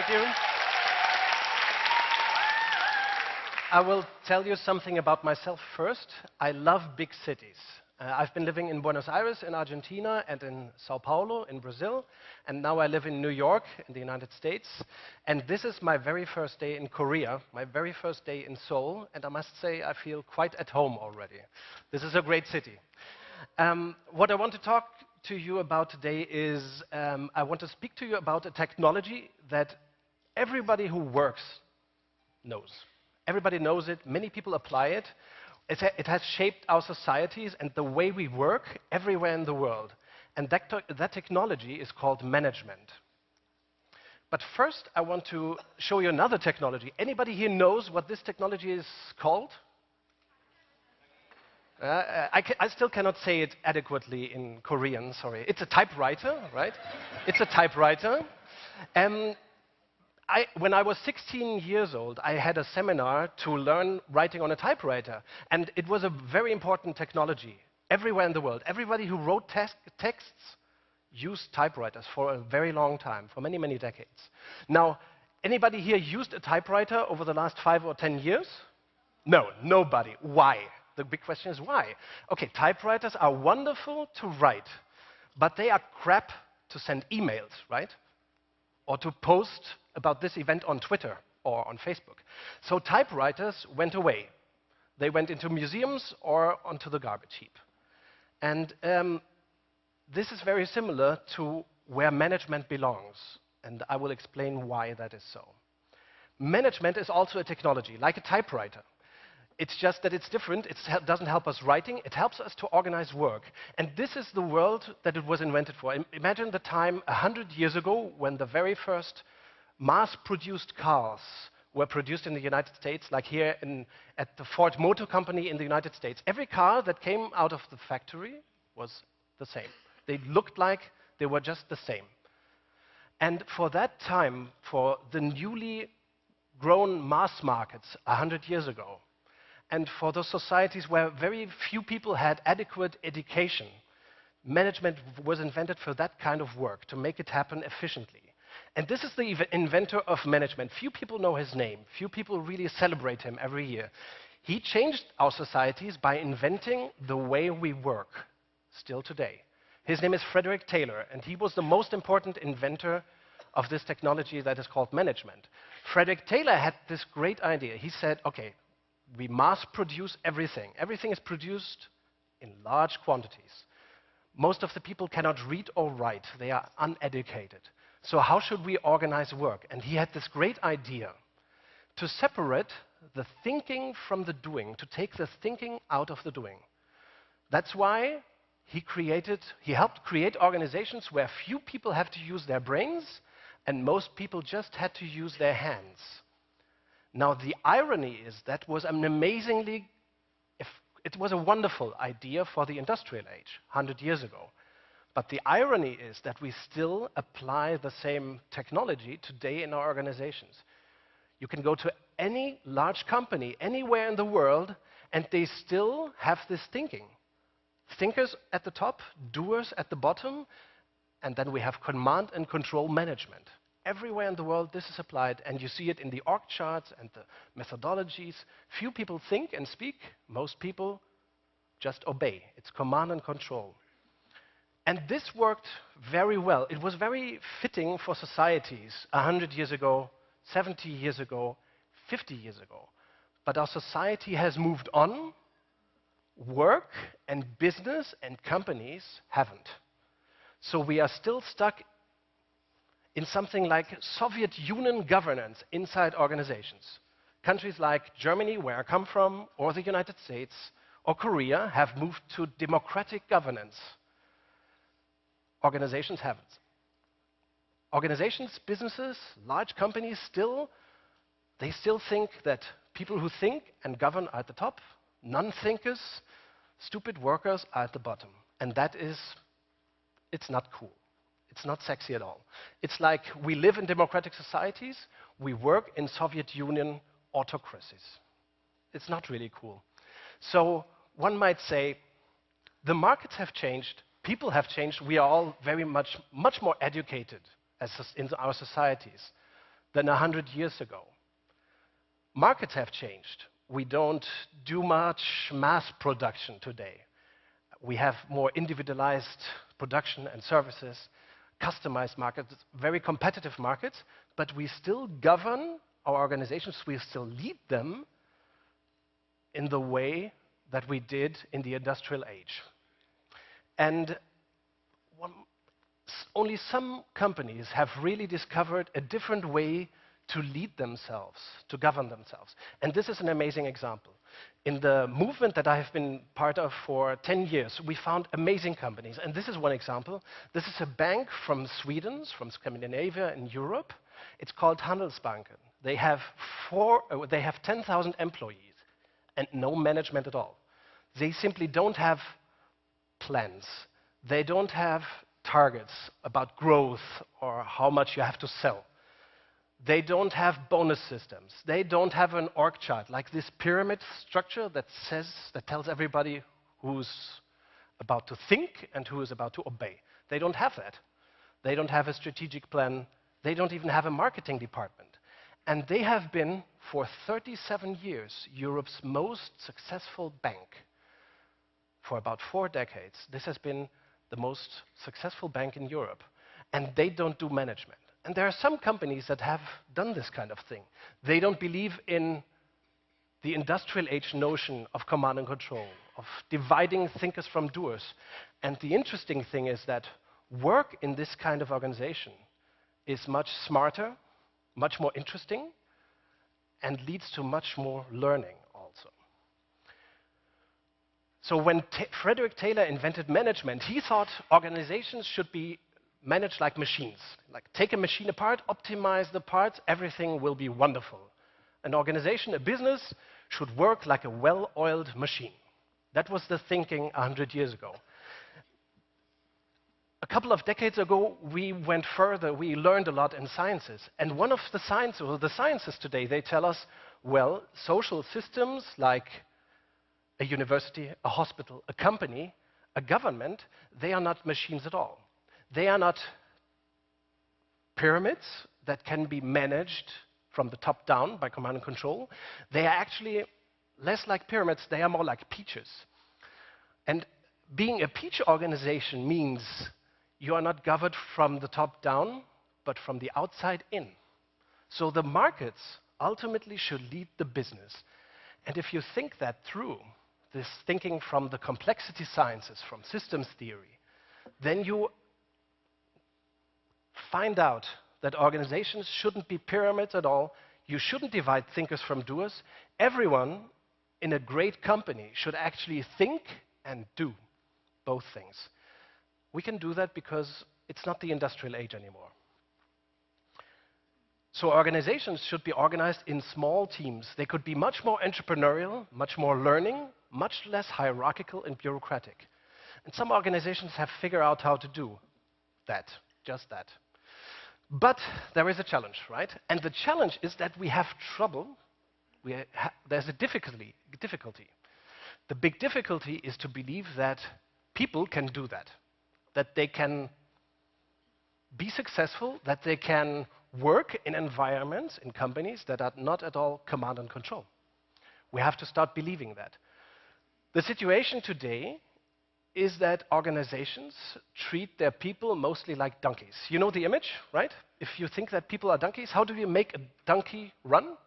Thank you. I will tell you something about myself first. I love big cities. I've been living in Buenos Aires in Argentina and in Sao Paulo in Brazil, and now I live in New York in the United States. And this is my very first day in Korea, my very first day in Seoul, and I must say I feel quite at home already. This is a great city. What I want to talk to you about today is I want to speak to you about a technology that everybody who works knows. Everybody knows it, many people apply it. It has shaped our societies and the way we work everywhere in the world. And that technology is called management. But first, I want to show you another technology. Anybody here knows what this technology is called? I still cannot say it adequately in Korean, sorry. It's a typewriter, right? It's a typewriter. When I was 16 years old, I had a seminar to learn writing on a typewriter. And it was a very important technology everywhere in the world. Everybody who wrote texts used typewriters for a very long time, for many, many decades. Now, anybody here used a typewriter over the last 5 or 10 years? No, nobody. Why? The big question is why? Okay, typewriters are wonderful to write, but they are crap to send emails, right? Or to post about this event on Twitter or on Facebook. So typewriters went away. They went into museums or onto the garbage heap. And this is very similar to where management belongs, and I will explain why that is so. Management is also a technology, like a typewriter. It's just that it's different. It doesn't help us writing. It helps us to organize work. And this is the world that it was invented for. Imagine the time 100 years ago when the very first mass-produced cars were produced in the United States, like here at the Ford Motor Company in the United States. Every car that came out of the factory was the same. They looked like they were just the same. And for that time, for the newly grown mass markets 100 years ago, and for those societies where very few people had adequate education, management was invented for that kind of work, to make it happen efficiently. And this is the inventor of management. Few people know his name. Few people really celebrate him every year. He changed our societies by inventing the way we work, still today. His name is Frederick Taylor, and he was the most important inventor of this technology that is called management. Frederick Taylor had this great idea. He said, okay, we mass produce everything. Everything is produced in large quantities. Most of the people cannot read or write. They are uneducated. So how should we organize work? And he had this great idea to separate the thinking from the doing, to take the thinking out of the doing. That's why he helped create organizations where few people have to use their brains and most people just had to use their hands. Now, the irony is that was an it was a wonderful idea for the industrial age, 100 years ago. But the irony is that we still apply the same technology today in our organizations. You can go to any large company, anywhere in the world, and they still have this thinking. Thinkers at the top, doers at the bottom, and then we have command and control management. Everywhere in the world, this is applied, and you see it in the org charts and the methodologies. Few people think and speak. Most people just obey. It's command and control. And this worked very well. It was very fitting for societies 100 years ago, 70 years ago, 50 years ago. But our society has moved on. Work and business and companies haven't. So we are still stuck in something like Soviet Union governance inside organizations. Countries like Germany, where I come from, or the United States, or Korea have moved to democratic governance. Organizations haven't. Organizations, businesses, large companies they still think that people who think and govern are at the top, non-thinkers, stupid workers are at the bottom. And it's not cool. It's not sexy at all. It's like we live in democratic societies, we work in Soviet Union autocracies. It's not really cool. So one might say, the markets have changed, people have changed, we are all very much more educated in our societies. than 100 years ago. Markets have changed. We don't do much mass production today. We have more individualized production and services, customized markets, very competitive markets, but we still govern our organizations, we still lead them in the way that we did in the industrial age. And only some companies have really discovered a different way to lead themselves, to govern themselves. And this is an amazing example. In the movement that I have been part of for 10 years, we found amazing companies. And this is one example. This is a bank from Sweden, from Scandinavia in Europe. It's called Handelsbanken. They have 10,000 employees and no management at all. They simply don't have plans. They don't have targets about growth or how much you have to sell. They don't have bonus systems. They don't have an org chart, like this pyramid structure that tells everybody who's about to think and who is about to obey. They don't have that. They don't have a strategic plan. They don't even have a marketing department. And they have been, for 37 years, Europe's most successful bank. For about 4 decades, this has been the most successful bank in Europe. And they don't do management. And there are some companies that have done this kind of thing. They don't believe in the industrial age notion of command and control, of dividing thinkers from doers. And the interesting thing is that work in this kind of organization is much smarter, much more interesting, and leads to much more learning also. So when Frederick Taylor invented management, he thought organizations should be managed like machines. Like, take a machine apart, optimize the parts, everything will be wonderful. An organization, a business, should work like a well-oiled machine. That was the thinking 100 years ago. A couple of decades ago, we went further. We learned a lot in sciences. And one of the sciences today, they tell us, well, social systems like a university, a hospital, a company, a government, they are not machines at all. They are not pyramids that can be managed from the top down by command and control. They are actually less like pyramids. They are more like peaches. And being a peach organization means you are not governed from the top down, but from the outside in. So the markets ultimately should lead the business. And if you think that through, this thinking from the complexity sciences, from systems theory, then you find out that organizations shouldn't be pyramids at all. You shouldn't divide thinkers from doers. Everyone in a great company should actually think and do both things. We can do that because it's not the industrial age anymore. So organizations should be organized in small teams. They could be much more entrepreneurial, much more learning, much less hierarchical and bureaucratic. And some organizations have figured out how to do that, just that. But there is a challenge, right? And the challenge is that we have trouble. There's a difficulty. The big difficulty is to believe that people can do that they can be successful, that they can work in environments, in companies that are not at all command and control. We have to start believing that. The situation today is that organizations treat their people mostly like donkeys. You know the image, right? If you think that people are donkeys, how do you make a donkey run?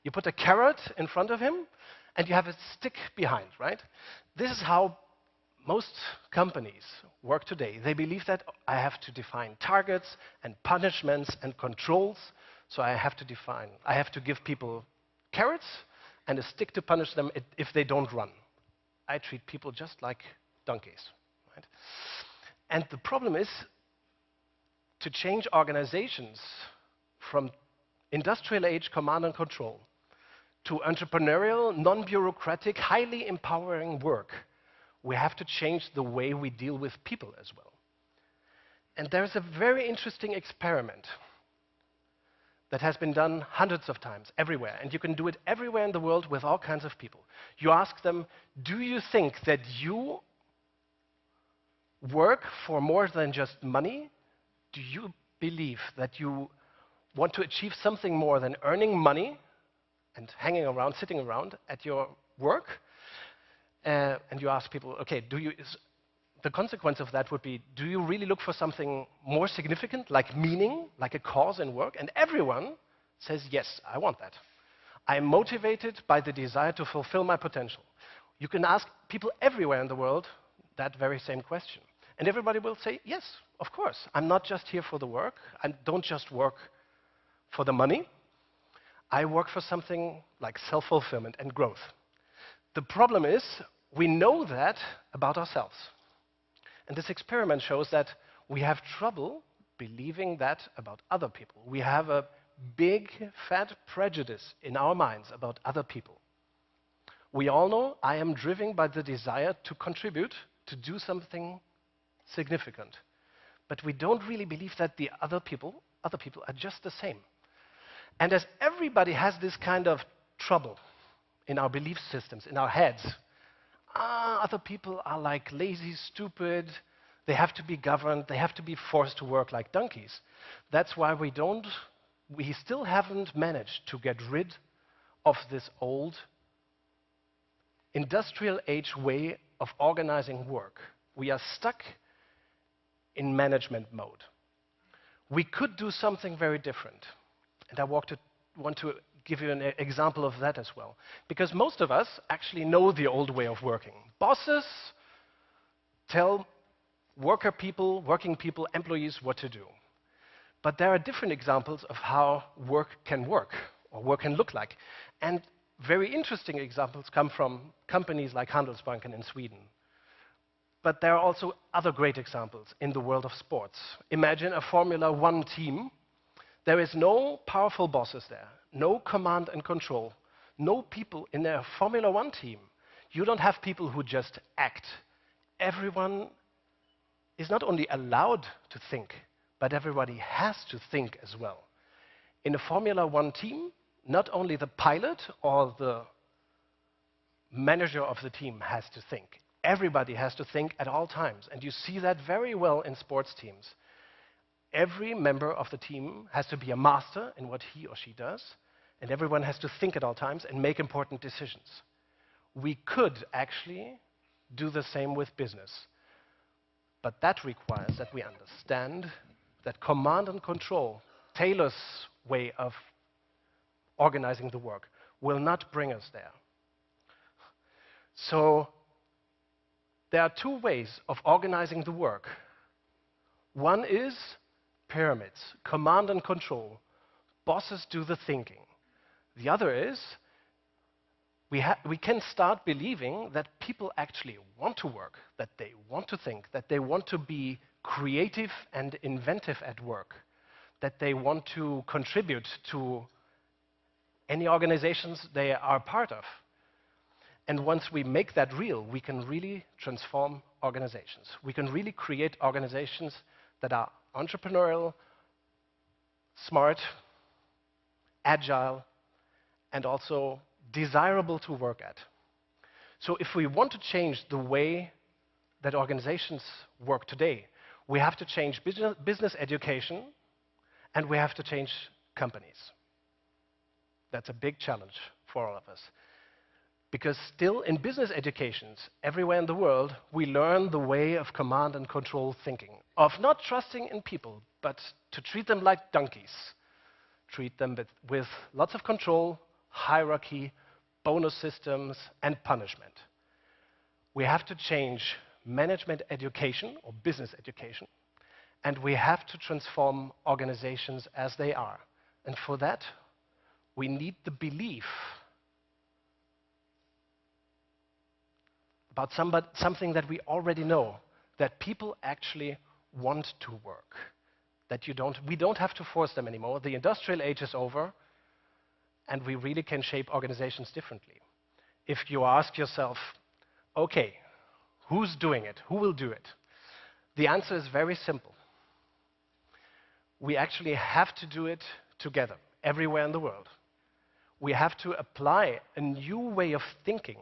You put a carrot in front of him, and you have a stick behind, right? This is how most companies work today. They believe that I have to define targets and punishments and controls, so I have to give people carrots and a stick to punish them if they don't run. I treat people just like donkeys, right? And the problem is to change organizations from industrial age command and control to entrepreneurial, non-bureaucratic, highly empowering work. We have to change the way we deal with people as well. And there's a very interesting experiment that has been done hundreds of times, everywhere. And you can do it everywhere in the world with all kinds of people. You ask them, do you think that you work for more than just money? Do you believe that you want to achieve something more than earning money and hanging around, sitting around at your work, and you ask people, okay, the consequence of that would be, do you really look for something more significant, like meaning, like a cause in work? And everyone says, yes, I want that. I'm motivated by the desire to fulfill my potential. You can ask people everywhere in the world that very same question. And everybody will say, yes, of course. I'm not just here for the work. I don't just work for the money. I work for something like self-fulfillment and growth. The problem is, we know that about ourselves. And this experiment shows that we have trouble believing that about other people. We have a big, fat prejudice in our minds about other people. We all know I am driven by the desire to contribute, to do something significant. But we don't really believe that the other people are just the same. And as everybody has this kind of trouble in our belief systems, in our heads, other people are like lazy, stupid, they have to be governed, they have to be forced to work like donkeys. That's why we still haven't managed to get rid of this old industrial age way of organizing work. We are stuck in management mode. We could do something very different. And I want to give you an example of that as well. Because most of us actually know the old way of working. Bosses tell working people, employees what to do. But there are different examples of how work can work, or work can look like. And very interesting examples come from companies like Handelsbanken in Sweden. But there are also other great examples in the world of sports. Imagine a Formula One team. There is no powerful bosses there, no command and control, no people in a Formula One team. You don't have people who just act. Everyone is not only allowed to think, but everybody has to think as well. In a Formula One team, not only the pilot or the manager of the team has to think. Everybody has to think at all times. And you see that very well in sports teams. Every member of the team has to be a master in what he or she does, and everyone has to think at all times and make important decisions. We could actually do the same with business. But that requires that we understand that command and control, Taylor's way of organizing the work, will not bring us there. So there are two ways of organizing the work. One is pyramids, command and control. Bosses do the thinking. The other is we can start believing that people actually want to work, that they want to think, that they want to be creative and inventive at work, that they want to contribute to any organizations they are part of. And once we make that real, we can really transform organizations. We can really create organizations that are entrepreneurial, smart, agile, and also desirable to work at. So if we want to change the way that organizations work today, we have to change business education, and we have to change companies. That's a big challenge for all of us. Because still in business educations, everywhere in the world, we learn the way of command and control thinking, of not trusting in people, but to treat them like donkeys. Treat them with lots of control, hierarchy, bonus systems, and punishment. We have to change management education, or business education, and we have to transform organizations as they are. And for that, we need the belief about something that we already know, that people actually want to work, that we don't have to force them anymore. The industrial age is over, and we really can shape organizations differently. If you ask yourself, okay, who's doing it? Who will do it? The answer is very simple. We actually have to do it together, everywhere in the world. We have to apply a new way of thinking,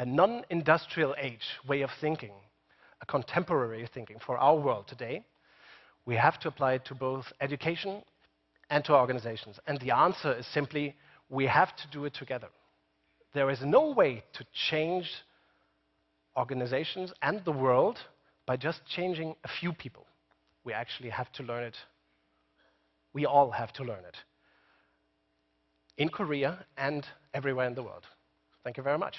a non-industrial age way of thinking, a contemporary thinking for our world today. We have to apply it to both education and to our organizations? And the answer is simply, we have to do it together. There is no way to change organizations and the world by just changing a few people. We actually have to learn it. We all have to learn it. In Korea and everywhere in the world. Thank you very much.